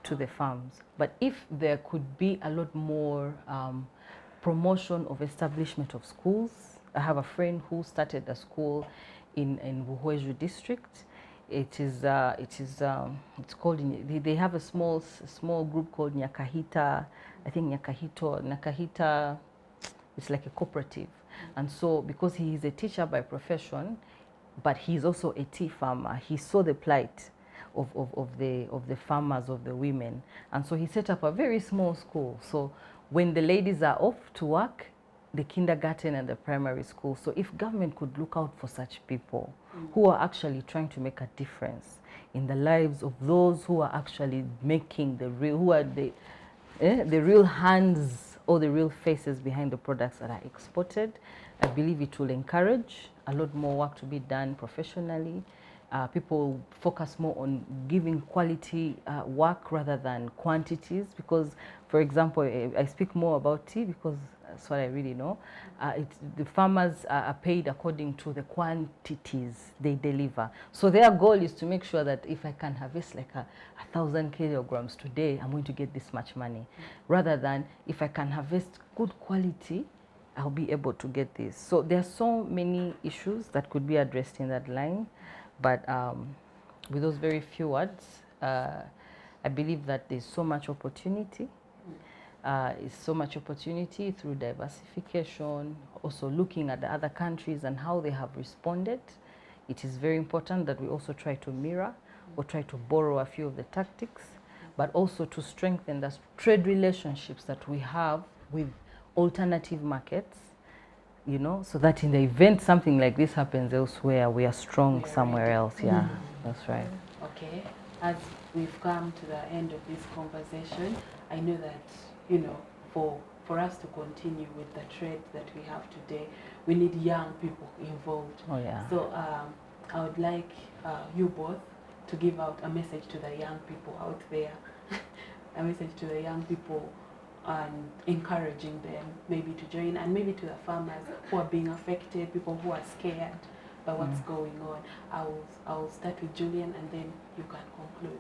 to the farms. But if there could be a lot more promotion of establishment of schools. I have a friend who started a school in Buhweju district. It's called, they have a small group called Nyakahita, I think Nyakahita, it's like a cooperative. And so because he is a teacher by profession, but he's also a tea farmer, he saw the plight of the farmers, of the women. And so he set up a very small school. So when the ladies are off to work, the kindergarten and the primary school. So if government could look out for such people who are actually trying to make a difference in the lives of those who are actually making the real, who are the real hands or the real faces behind the products that are exported, I believe it will encourage a lot more work to be done professionally. People focus more on giving quality work rather than quantities, because, for example, I speak more about tea because that's what I really know. The farmers are paid according to the quantities they deliver. So their goal is to make sure that if I can harvest like 1,000 kilograms today, I'm going to get this much money. Rather than if I can harvest good quality, I'll be able to get this. So there are so many issues that could be addressed in that line. But with those very few words, I believe that there's so much opportunity. So much opportunity through diversification, also looking at the other countries and how they have responded. It is very important that we also try to mirror or try to borrow a few of the tactics, but also to strengthen the trade relationships that we have with alternative markets, you know, so that in the event something like this happens elsewhere, we are strong somewhere else. Yeah, that's right. Okay, as we've come to the end of this conversation, I know that, you know, for us to continue with the trade that we have today, we need young people involved. Oh yeah. So I would like you both to give out a message to the young people out there, a message to the young people, and encouraging them maybe to join, and maybe to the farmers who are being affected, people who are scared by what's going on. I'll start with Julian, and then you can conclude.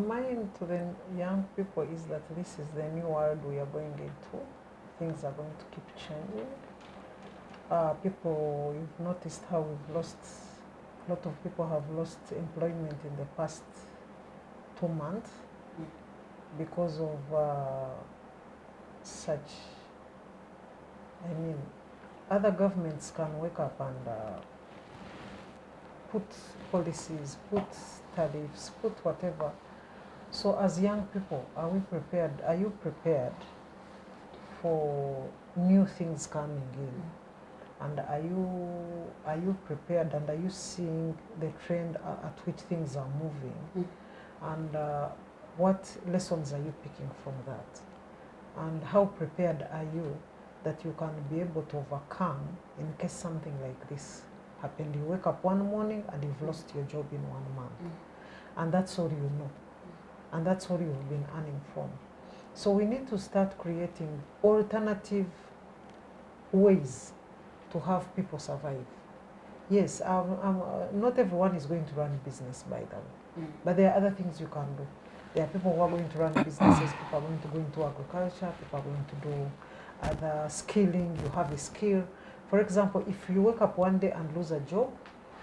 Mine to the young people is that this is the new world we are going into. Things are going to keep changing. People, you've noticed how we've lost, a lot of people have lost employment in the past 2 months because of such, I mean, other governments can wake up and put policies, put tariffs, put whatever. So as young people, are we prepared? Are you prepared for new things coming in? And are you prepared, and are you seeing the trend at which things are moving? And what lessons are you picking from that? And how prepared are you that you can be able to overcome in case something like this happened? You wake up one morning and you've lost your job in 1 month. And that's all you know. And that's all you've been earning from. So we need to start creating alternative ways to have people survive. Yes, not everyone is going to run business, by the way. But there are other things you can do. There are people who are going to run businesses, people are going to go into agriculture, people are going to do other skilling. You have a skill. For example, if you wake up one day and lose a job,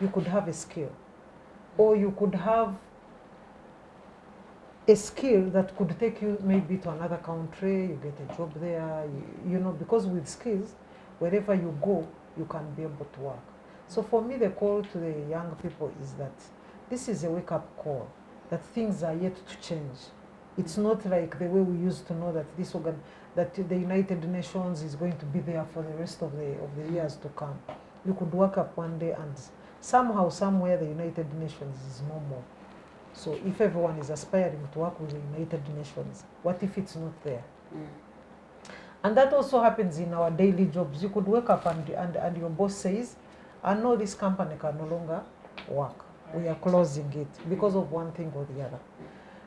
you could have a skill. Or you could have a skill that could take you maybe to another country, you get a job there, you know, because with skills, wherever you go, you can be able to work. So for me, the call to the young people is that this is a wake-up call, that things are yet to change. It's not like the way we used to know that that the United Nations is going to be there for the rest of the years to come. You could wake up one day and somehow, somewhere, the United Nations is no more. So if everyone is aspiring to work with the United Nations, what if it's not there? And that also happens in our daily jobs. You could wake up and your boss says, I know this company can no longer work. We are closing it because of one thing or the other.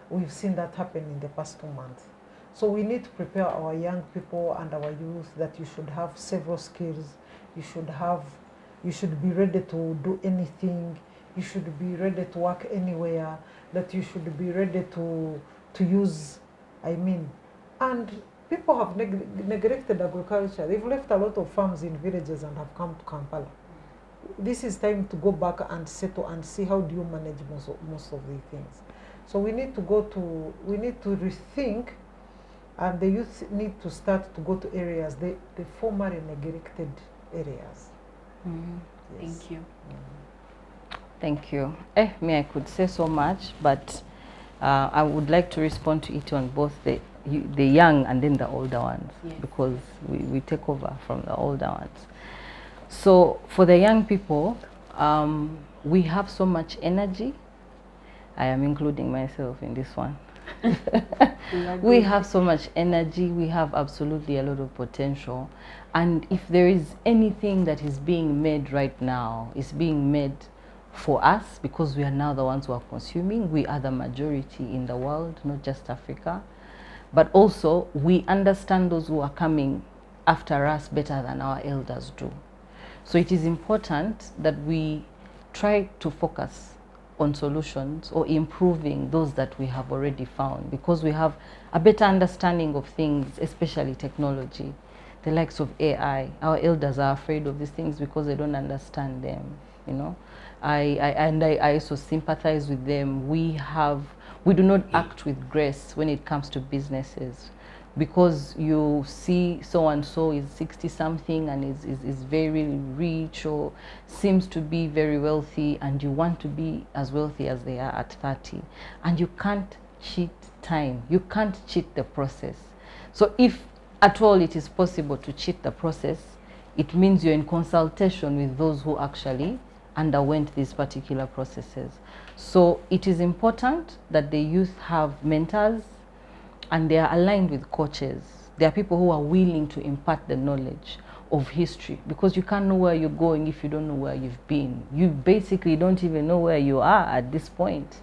We've seen that happen in the past 2 months. So we need to prepare our young people and our youth that you should have several skills. You should be ready to do anything. You should be ready to work anywhere. That you should be ready to use, and people have neglected agriculture. They've left a lot of farms in villages and have come to Kampala. This is time to go back and settle and see how do you manage most of the things. So we need to rethink, and the youth need to start to go to areas, the formerly neglected areas. Yes. Thank you. Thank you. Me, I could say so much, but I would like to respond to it on both the young and then the older ones, yes, because we take over from the older ones. So for the young people, we have so much energy. I am including myself in this one. We have so much energy. We have absolutely a lot of potential. And if there is anything that is being made right now, it's being made for us, because we are now the ones who are consuming. We are the majority in the world, not just Africa. But also, we understand those who are coming after us better than our elders do. So it is important that we try to focus on solutions or improving those that we have already found, because we have a better understanding of things, especially technology, the likes of AI. Our elders are afraid of these things because they don't understand them, you know. I also sympathize with them. We do not act with grace when it comes to businesses, because you see so and so is 60-something and is very rich or seems to be very wealthy, and you want to be as wealthy as they are at 30, and you can't cheat time, you can't cheat the process. So if at all it is possible to cheat the process, it means you're in consultation with those who actually underwent these particular processes. So it is important that the youth have mentors and they are aligned with coaches. There are people who are willing to impart the knowledge of history, because you can't know where you're going if you don't know where you've been. You basically don't even know where you are at this point,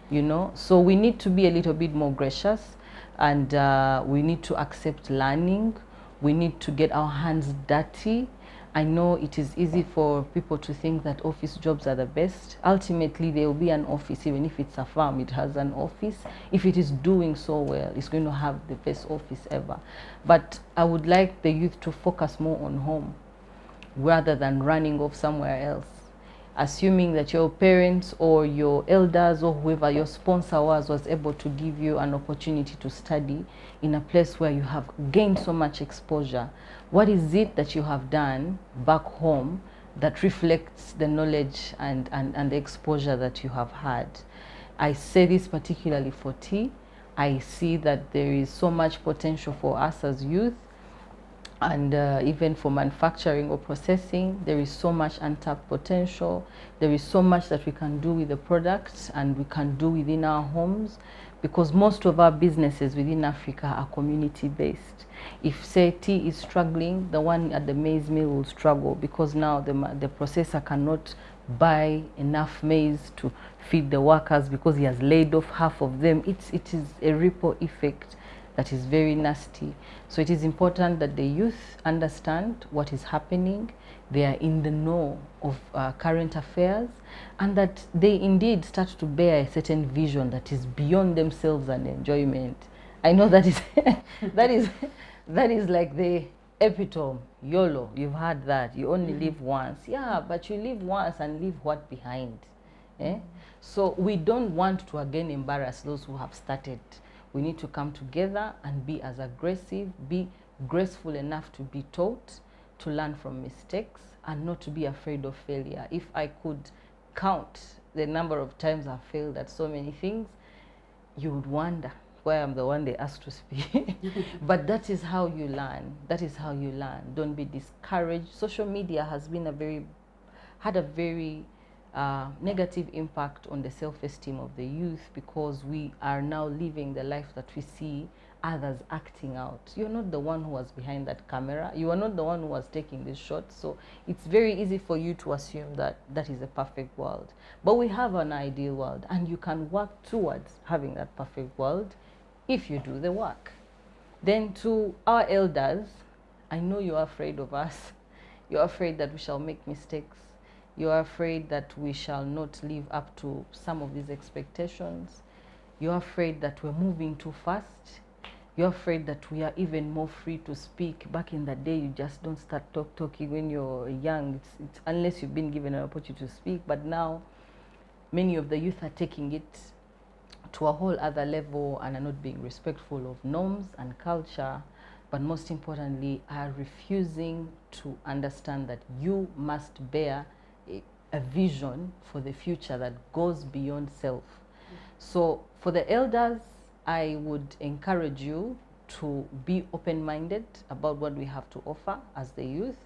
you know. So we need to be a little bit more gracious, and we need to accept learning. We need to get our hands dirty. I know it is easy for people to think that office jobs are the best. Ultimately, there will be an office. Even if it's a farm, it has an office. If it is doing so well, it's going to have the best office ever. But I would like the youth to focus more on home rather than running off somewhere else, assuming that your parents or your elders or whoever your sponsor was able to give you an opportunity to study in a place where you have gained so much exposure. What is it that you have done back home that reflects the knowledge and the exposure that you have had? I say this particularly for tea. I see that there is so much potential for us as youth, and even for manufacturing or processing. There is so much untapped potential. There is so much that we can do with the products and we can do within our homes, because most of our businesses within Africa are community-based. If, say, tea is struggling, the one at the maize mill will struggle, because now the processor cannot buy enough maize to feed the workers because he has laid off half of them. It is a ripple effect that is very nasty. So it is important that the youth understand what is happening, they are in the know of current affairs, and that they indeed start to bear a certain vision that is beyond themselves and enjoyment. I know that is that is like the epitome, YOLO, you've heard that. You only live once. Yeah, but you live once and leave what behind? So we don't want to again embarrass those who have started. We need to come together and be as aggressive, be graceful enough to be taught, to learn from mistakes, and not to be afraid of failure. If I could count the number of times I've failed at so many things, you would wonder why I'm the one they asked to speak. But that is how you learn. That is how you learn. Don't be discouraged. Social media has been had a very negative impact on the self-esteem of the youth, because we are now living the life that we see others acting out. You're not the one who was behind that camera. You are not the one who was taking this shot. So it's very easy for you to assume that that is a perfect world. But we have an ideal world, and you can work towards having that perfect world if you do the work. Then to our elders, I know you're afraid of us. You're afraid that we shall make mistakes. You're afraid that we shall not live up to some of these expectations. You're afraid that we're moving too fast. You're afraid that we are even more free to speak. Back in the day, you just don't start talking when you're young, it's unless you've been given an opportunity to speak. But now, many of the youth are taking it to a whole other level and are not being respectful of norms and culture, but most importantly, are refusing to understand that you must bear a vision for the future that goes beyond self. So for the elders, I would encourage you to be open-minded about what we have to offer as the youth.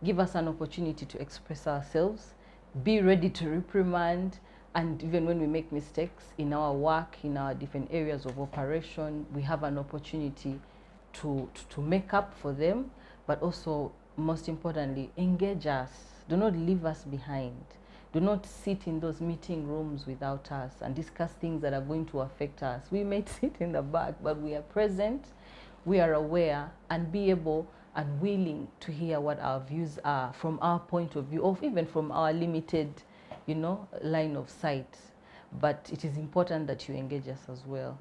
Give us an opportunity to express ourselves. Be ready to reprimand. And even when we make mistakes in our work, in our different areas of operation, we have an opportunity to make up for them, but also, most importantly, engage us. Do not leave us behind. Do not sit in those meeting rooms without us and discuss things that are going to affect us. We may sit in the back, but we are present, we are aware, and be able and willing to hear what our views are from our point of view, or even from our limited, line of sight. But it is important that you engage us as well.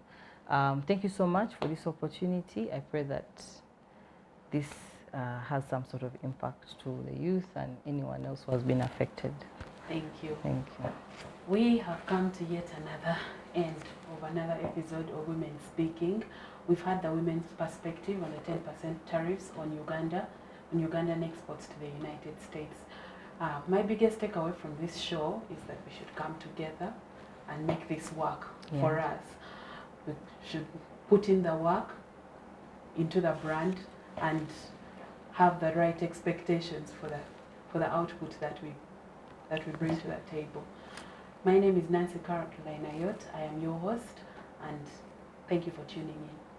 Thank you so much for this opportunity. I pray that this has some sort of impact to the youth and anyone else who has been affected. Thank you. Thank you. We have come to yet another end of another episode of Women Speaking. We've had the women's perspective on the 10% tariffs on Ugandan exports to the United States. My biggest takeaway from this show is that we should come together and make this work for us. We should put in the work into the brand and have the right expectations for the output that we bring to the table. My name is Nancy Caroline Ayot. I am your host, and thank you for tuning in.